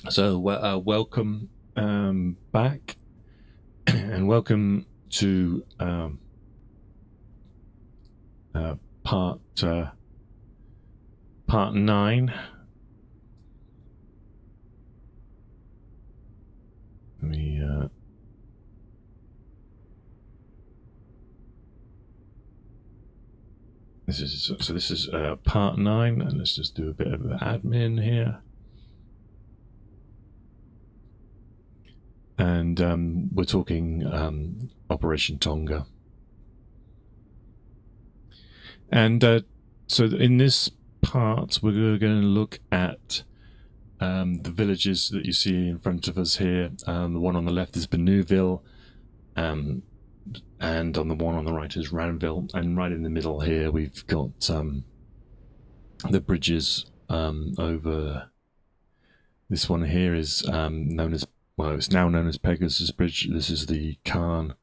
So, welcome back, and welcome to uh, part part 9. Let me. This is part 9, and let's just do a bit of admin here. And we're talking Operation Tonga. And so in this part, we're going to look at the villages that you see in front of us here. The one on the left is Benouville, and on the one on the right is Ranville. And right in the middle here, we've got the bridges over. This one here is known as, well, it's now known as Pegasus Bridge. This is the Caen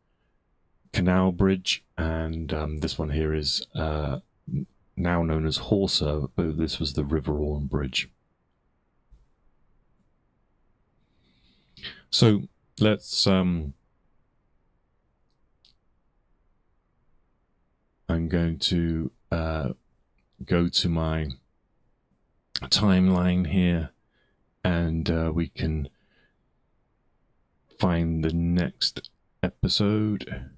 Canal Bridge, and this one here is now known as Horsa, but this was the River Orne Bridge. So let's I'm going to go to my timeline here, and we can find the next episode.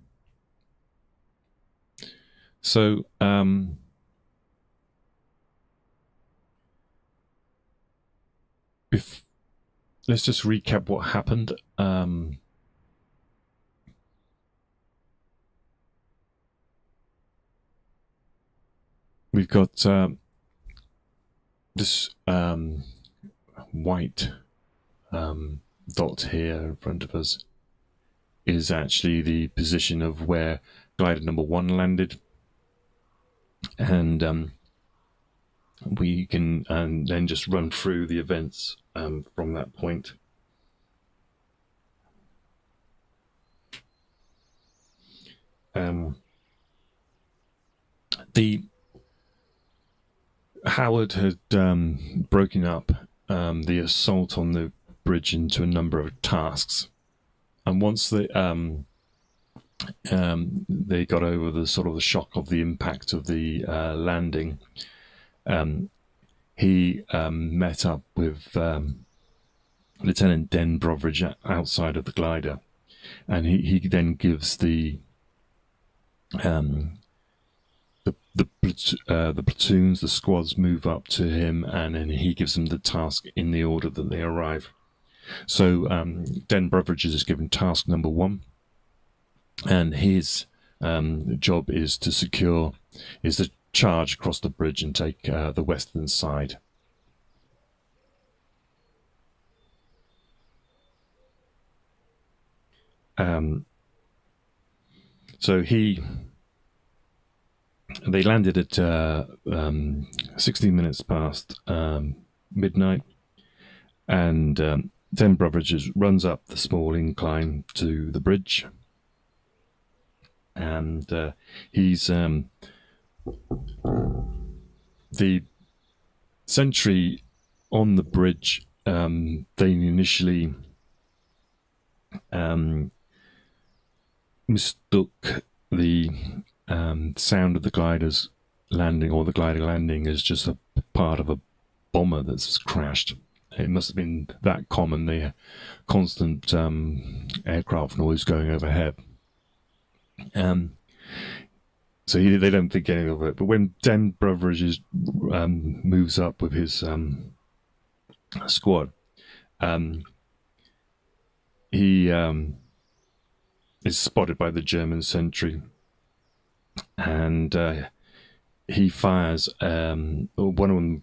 So let's just recap what happened. We've got this white dot here in front of us is actually the position of where glider number 1 landed, and we can then just run through the events from that point. The Howard had broken up the assault on the bridge into a number of tasks, and once they got over the sort of the shock of the impact of the landing, he met up with Lieutenant Den Brotheridge outside of the glider, and he then gives the platoons, the squads move up to him, and then he gives them the task in the order that they arrive. So Den Brotheridge is given task number 1, and his job is to charge across the bridge and take the western side. So they landed at 16 minutes past midnight, and Den Brotheridge runs up the small incline to the bridge, and he's the sentry on the bridge. They initially mistook the sound of the glider's landing, or the glider landing, as just a part of a bomber that's crashed. It must have been that common, the constant aircraft noise going overhead. So they don't think anything of it. But when Den Brotheridge moves up with his squad, he is spotted by the German sentry, and he fires. One of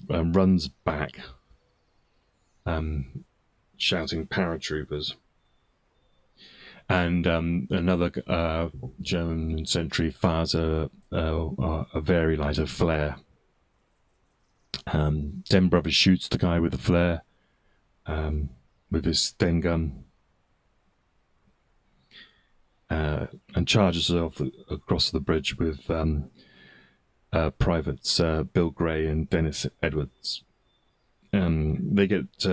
them runs back, shouting "paratroopers," and another German sentry fires a very light flare. Den Brotheridge shoots the guy with the flare with his Sten gun, and charges off across the bridge with privates Bill Gray and Dennis Edwards. They get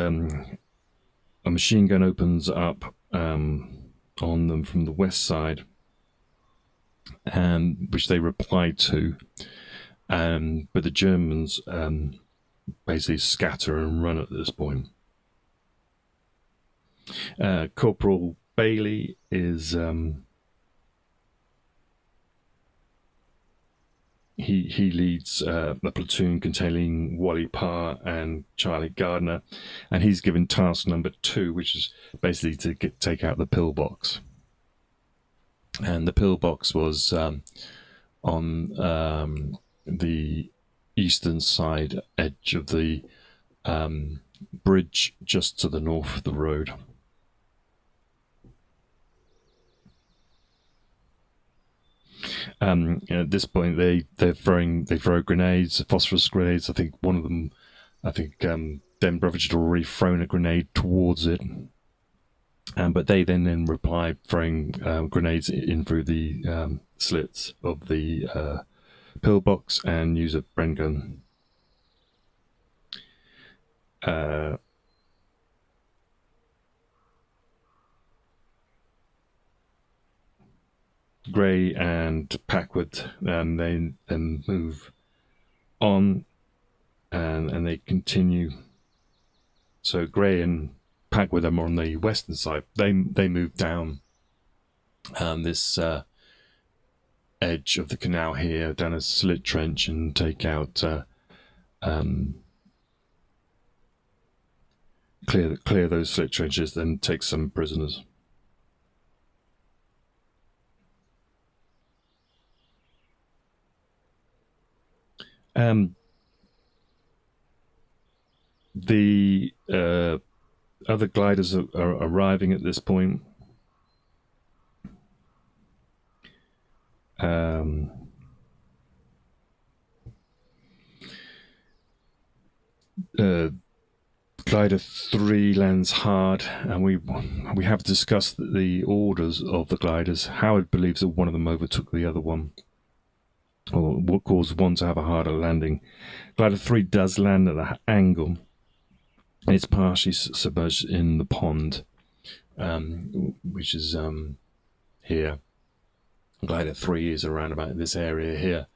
a machine gun opens up on them from the west side, which they reply to, but the Germans basically scatter and run at this point. Corporal Bailey is he leads a platoon containing Wally Parr and Charlie Gardner, and he's given task number 2, which is basically to take out the pillbox. And the pillbox was on the eastern side edge of the bridge, just to the north of the road. At this point, they throw grenades, phosphorus grenades. I think one of them, Den Brotheridge had already thrown a grenade towards it, but they then reply throwing grenades in through the slits of the pillbox and use a Bren gun. Gray and Packwood, and they then move on, and they continue. So Gray and Packwood are more on the western side. They move down this edge of the canal here, down a slit trench, and take out clear those slit trenches, then take some prisoners. The other gliders are arriving at this point. Glider 3 lands hard, and we have discussed the orders of the gliders. Howard believes that one of them overtook the other one, or what caused one to have a harder landing. Glider 3 does land at an angle, and it's partially submerged in the pond, which is here. Glider 3 is around about this area here,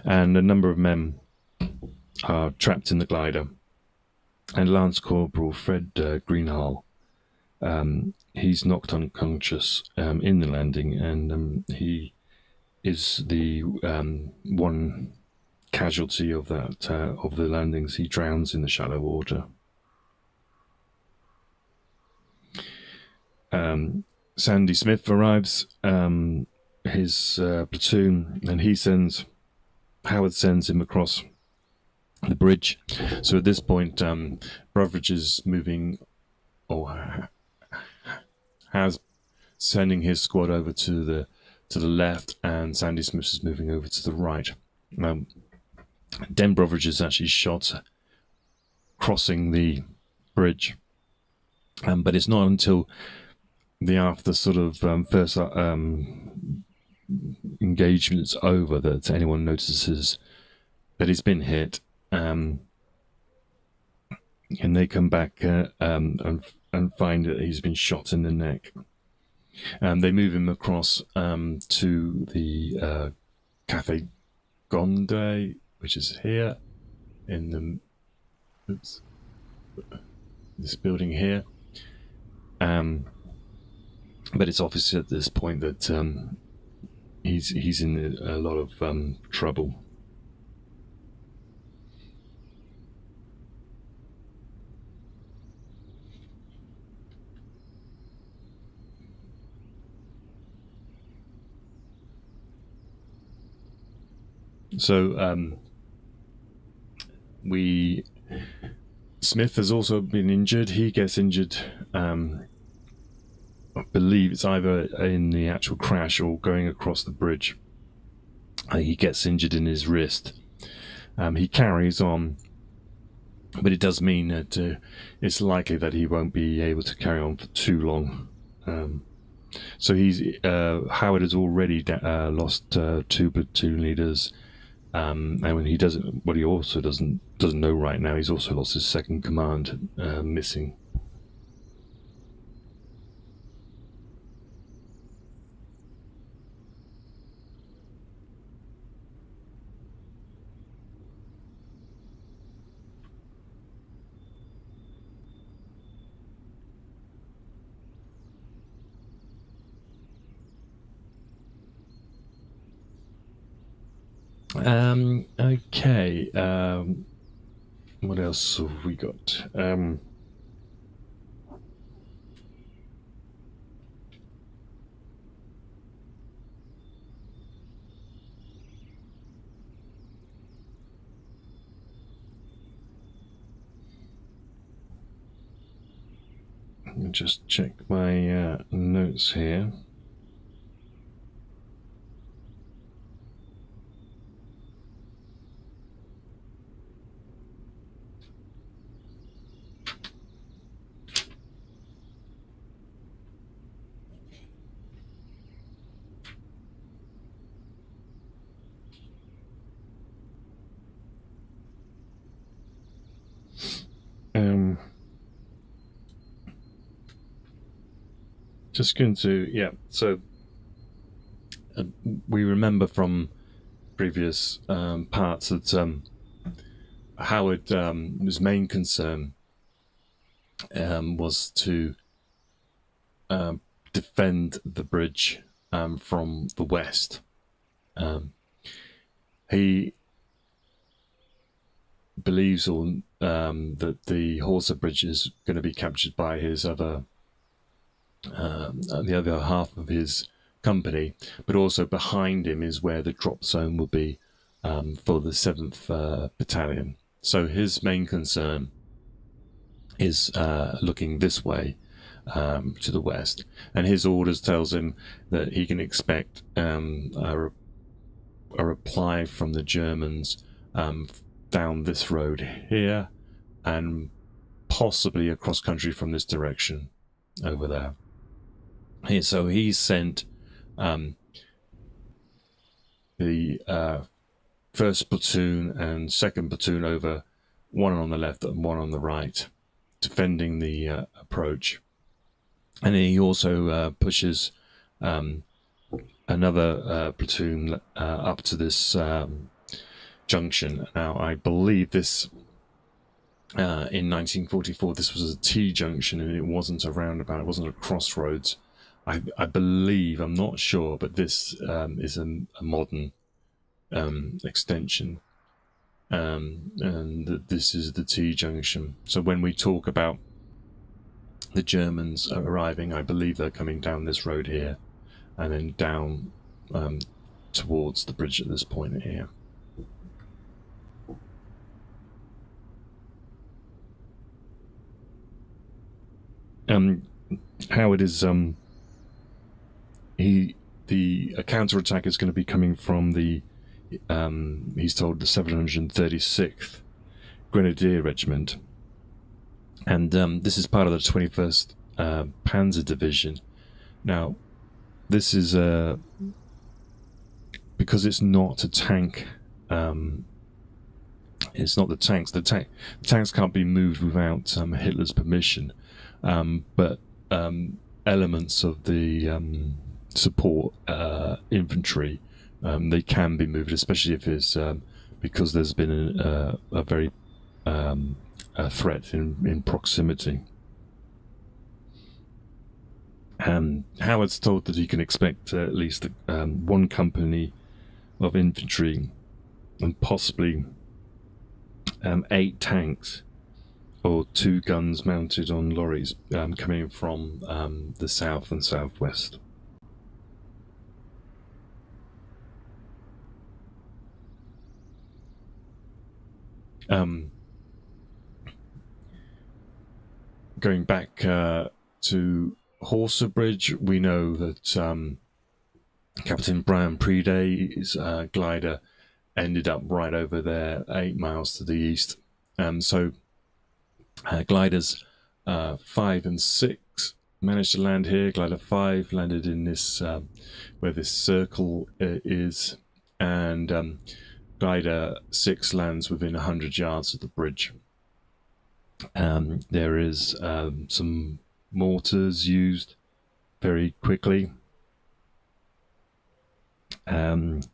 and a number of men are trapped in the glider. And Lance Corporal Fred Greenhall, he's knocked unconscious in the landing, and he is the one casualty of that of the landings. He drowns in the shallow water. Sandy Smith arrives, his platoon, and Howard sends him across the bridge. So at this point, Brotheridge is moving, or has sending his squad over to the left, and Sandy Smith is moving over to the right. Den Brotheridge is actually shot crossing the bridge, but it's not until after sort of first engagement's over that anyone notices that he's been hit. And they come back and find that he's been shot in the neck. They move him across to the Cafe Gonde, which is here in this building here. But it's obvious at this point that he's in a lot of trouble. So Smith has also been injured. He gets injured, I believe it's either in the actual crash or going across the bridge. He gets injured in his wrist. He carries on, but it does mean that it's likely that he won't be able to carry on for too long. So Howard has already lost 2 platoon leaders. And when he doesn't, what he also doesn't know right now, he's also lost his second command, missing. Okay. What else have we got? Let me just check my notes here. Just going to, so we remember from previous parts that Howard, his main concern was to defend the bridge from the west. He believes that the Horsa Bridge is going to be captured by his other, the other half of his company, but also behind him is where the drop zone will be for the 7th Battalion. So his main concern is looking this way to the west, and his orders tells him that he can expect a reply from the Germans down this road here, and possibly across country from this direction over there. So he sent the 1st platoon and 2nd platoon over, one on the left and one on the right, defending the approach. And he also pushes another platoon up to this junction. Now, I believe this, in 1944, this was a T-junction, and it wasn't a roundabout, it wasn't a crossroads. I believe, I'm not sure, but this is a modern extension, and this is the T-junction. So when we talk about the Germans arriving, I believe they're coming down this road here, and then down towards the bridge at this point here. Howard is the counterattack is going to be coming from the he's told the 736th Grenadier Regiment, and this is part of the 21st Panzer Division. Now, this is because it's not a tank. It's not the tanks. The tanks can't be moved without Hitler's permission. But elements of the support infantry, they can be moved, especially if it's because there's been a very a threat in proximity. Howard's told that he can expect at least one company of infantry and possibly 8 tanks or 2 guns mounted on lorries coming from the south and southwest. Going back to Horsa Bridge, we know that Captain Brian Prede's glider ended up right over there, 8 miles to the east. So gliders 5 and 6 managed to land here. Glider 5 landed in this where this circle is, and glider 6 lands within 100 yards of the bridge. There is some mortars used very quickly. And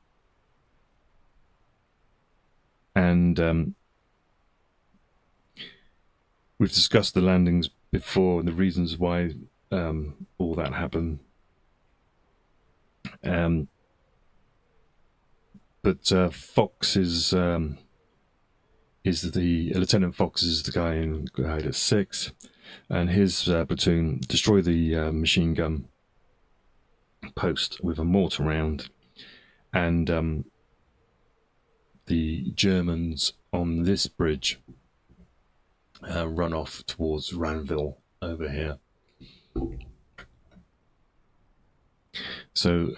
we've discussed the landings before and the reasons why all that happened. but Fox is the Lieutenant Fox is the guy in Guide 6, and his platoon destroy the machine gun post with a mortar round, and the Germans on this bridge run off towards Ranville over here. So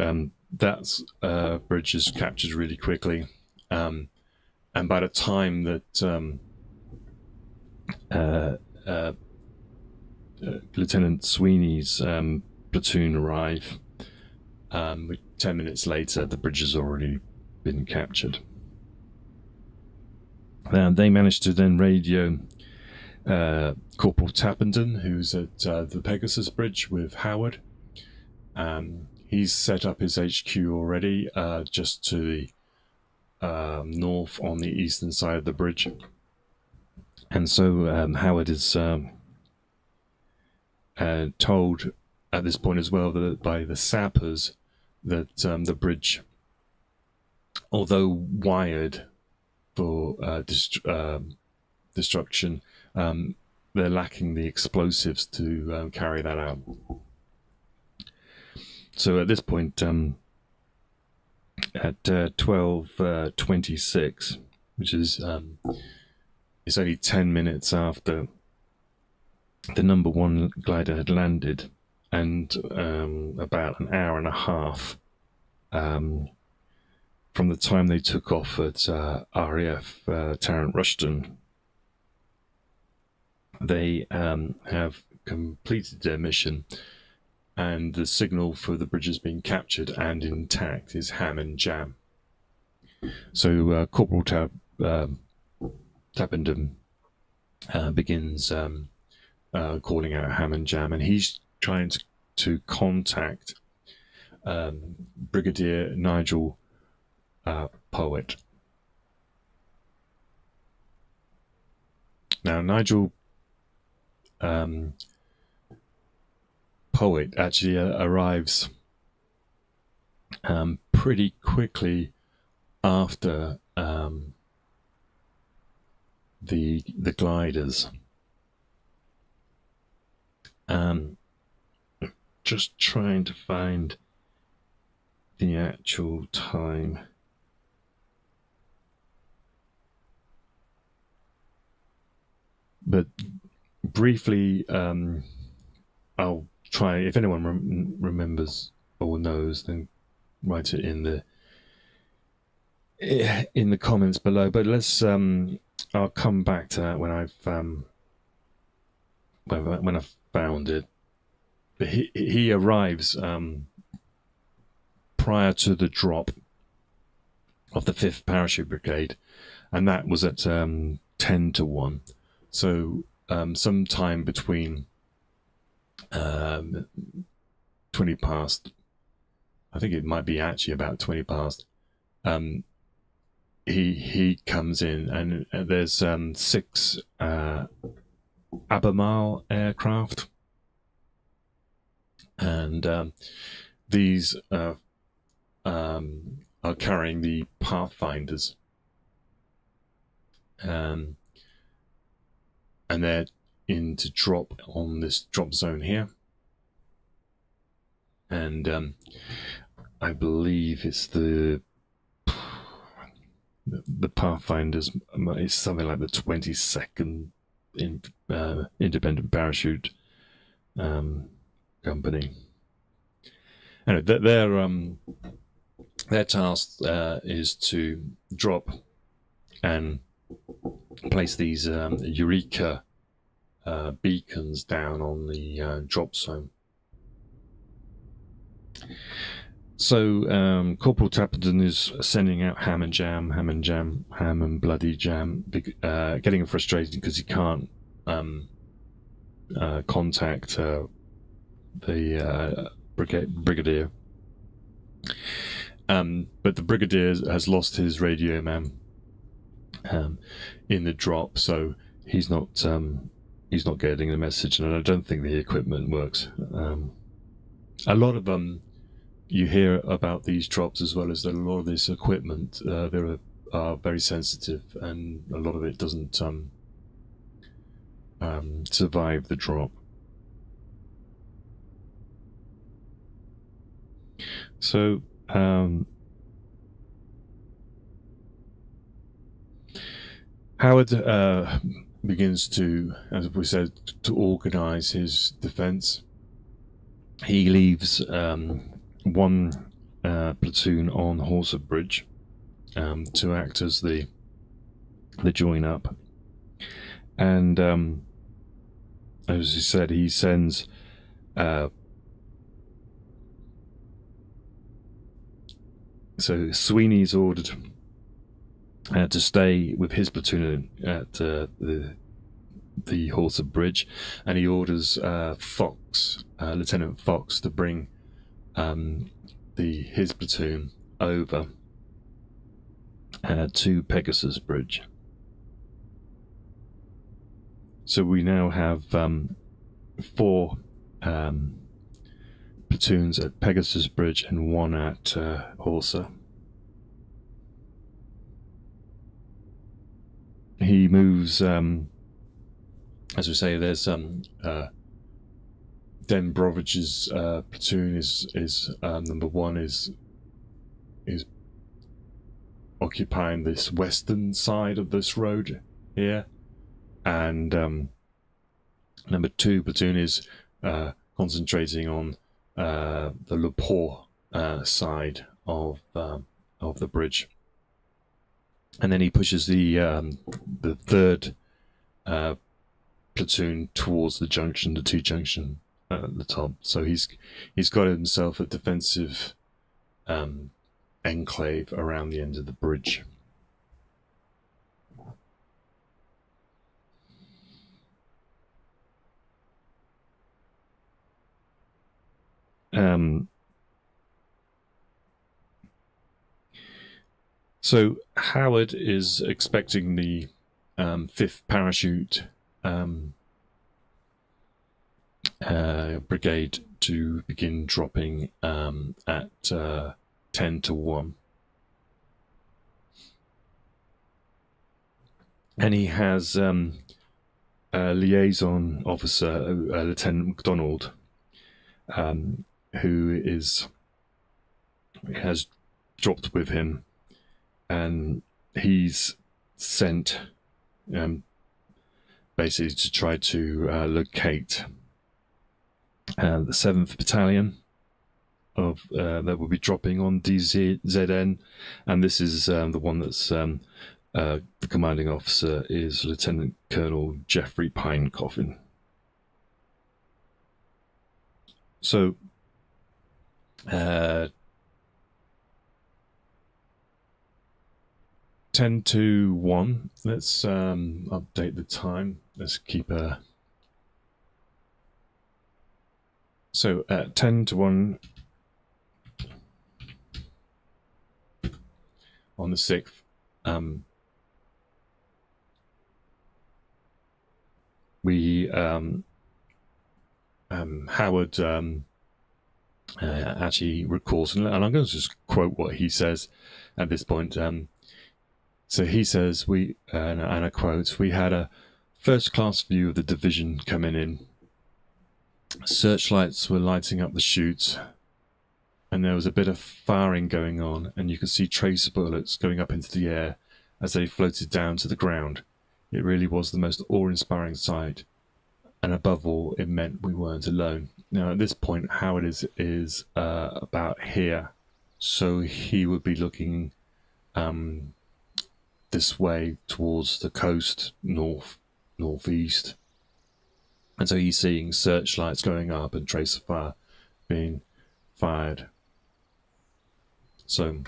that bridge is captured really quickly, and by the time that Lieutenant Sweeney's platoon arrive, 10 minutes later, the bridge has already been captured. And they managed to then radio Corporal Tappenden, who's at the Pegasus Bridge with Howard. He's set up his HQ already, just to the north on the eastern side of the bridge. And so Howard is told at this point as well that by the sappers that the bridge, although wired for destruction, they're lacking the explosives to carry that out. So at this point, at 12:26, which is it's only 10 minutes after the number 1 glider had landed, and about an hour and a half from the time they took off at RAF Tarrant Rushden. They have completed their mission, and the signal for the bridges being captured and intact is ham and jam. So Corporal Tappenden begins calling out ham and jam, and he's trying to contact Brigadier Nigel Poet. Now, Nigel Poet actually arrives pretty quickly after the gliders. Just trying to find the actual time. But briefly, I'll try. If anyone remembers or knows, then write it in the comments below. But let's. I'll come back to that when I've found it. But he arrives prior to the drop of the 5th Parachute Brigade, and that was at 10-1. So sometime between 20 past, I think it might be actually about 20 past, he comes in, and there's 6 Albemarle aircraft, and these are carrying the Pathfinders, and they're in to drop on this drop zone here, and I believe it's the Pathfinders. It's something like the 22nd Independent Parachute Company. Anyway, their task is to drop and place these Eureka beacons down on the drop zone. So Corporal Tappenden is sending out ham and jam, ham and bloody jam, getting frustrated because he can't contact the brigadier. But the brigadier has lost his radio man in the drop, so he's not getting the message, and I don't think the equipment works. A lot of you hear about these drops as well as that a lot of this equipment are very sensitive, and a lot of it doesn't survive the drop. So Howard begins to, as we said, to organize his defense. He leaves one platoon on Horsa Bridge to act as the join up, and as he said, he sends so Sweeney's ordered to stay with his platoon at the Horsa Bridge, and he orders Fox, Lieutenant Fox, to bring his platoon over to Pegasus Bridge. So we now have 4 platoons at Pegasus Bridge and 1 at Horsa. He moves, as we say, there's Den Brotheridge's platoon is number 1 is occupying this western side of this road here, and number 2 platoon is concentrating on the Le Port side of the bridge, and then he pushes the 3rd platoon towards the 2 junction at the top. So he's got himself a defensive enclave around the end of the bridge. So Howard is expecting the 5th Parachute Brigade to begin dropping at 10 to 1. And he has a liaison officer, Lieutenant MacDonald, who has dropped with him, and he's sent basically to try to locate the 7th Battalion of that will be dropping on DZN, and this is the one that's the commanding officer is Lieutenant Colonel Geoffrey Pinecoffin. So 10 to 1. Let's update the time. Let's keep a... So at 10 to 1 on the 6th, Howard actually recalls, and I'm going to just quote what he says at this point. So he says, and I quote, "We had a first-class view of the division coming in. Searchlights were lighting up the chutes, and there was a bit of firing going on, and you could see tracer bullets going up into the air as they floated down to the ground. It really was the most awe-inspiring sight, and above all, it meant we weren't alone." Now, at this point, Howard is about here, so he would be looking this way towards the coast, northeast, and so he's seeing searchlights going up and tracer fire being fired. So,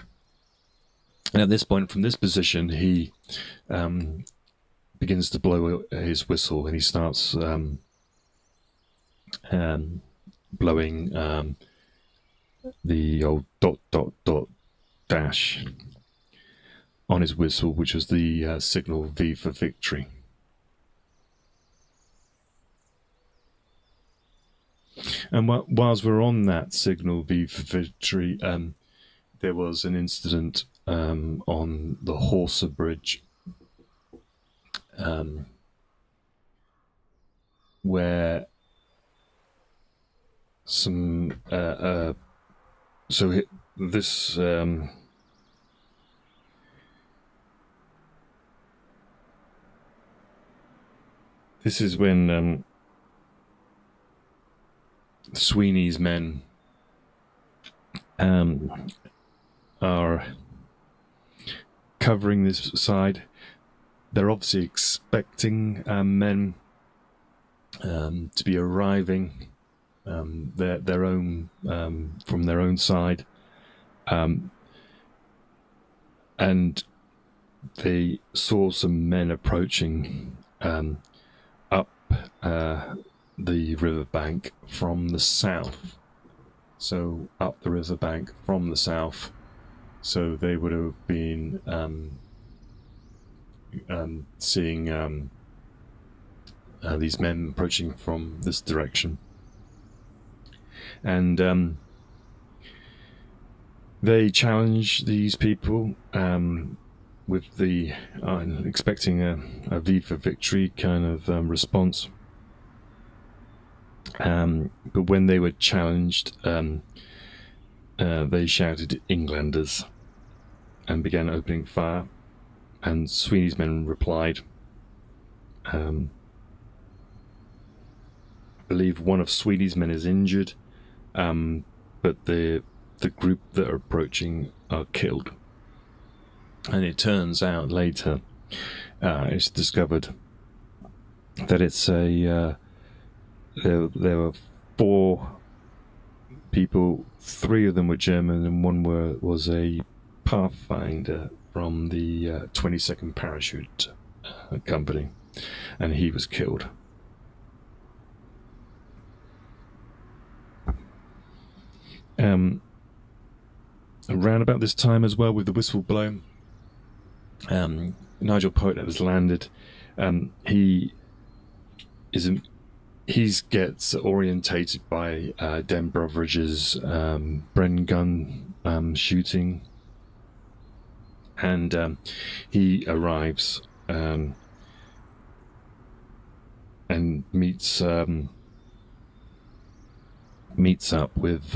and at this point, from this position, he begins to blow his whistle, and he starts blowing the old ... dash on his whistle, which was the signal V for victory. And whilst we're on that signal V for victory, there was an incident on the Horsa Bridge where some this this is when Sweeney's men are covering this side. They're obviously expecting men to be arriving their own from their own side, and they saw some men approaching up the riverbank from the south. So up the riverbank from the south. So they would have been seeing these men approaching from this direction. And they challenge these people with the expecting a V for victory kind of response. But when they were challenged, they shouted "Englanders" and began opening fire. And Sweeney's men replied. I believe one of Sweeney's men is injured, but the group that are approaching are killed. And it turns out later, it's discovered that it's a there were 4 people. 3 of them were German, and one was a Pathfinder from the 22nd Parachute Company, and he was killed. Around about this time as well, with the whistle blown, Nigel Poet has landed. He gets orientated by Den Brotheridge's Bren gun shooting, and he arrives and meets up with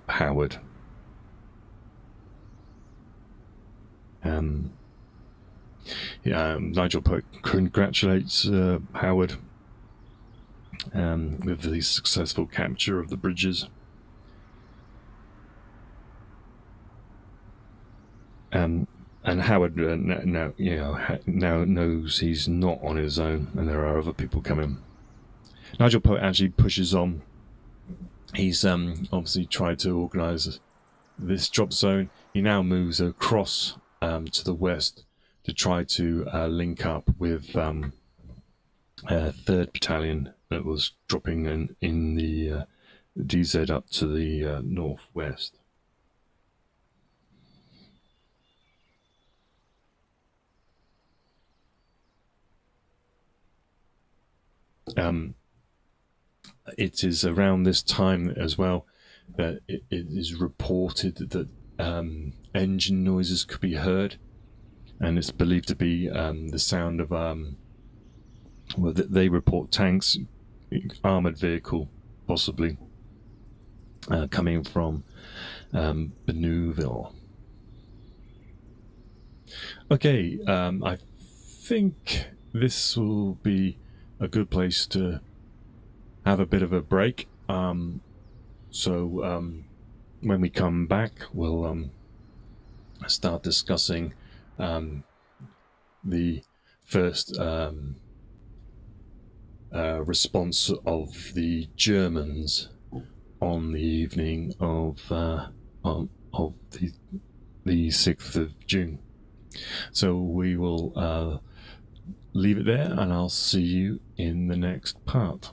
Howard. Nigel Poet congratulates Howard with the successful capture of the bridges. And Howard now knows he's not on his own, and there are other people coming. Nigel Poet actually pushes on. He's obviously tried to organise this drop zone. He now moves across to the west to try to link up with 3rd Battalion that was dropping in the DZ up to the northwest. It is around this time as well that it is reported that engine noises could be heard, and it's believed to be the sound of they report tanks, armoured vehicle possibly coming from Benouville. Okay, I think this will be a good place to have a bit of a break. So when we come back, we'll start discussing the first response of the Germans on the evening of the 6th of June. So we will leave it there, and I'll see you in the next part.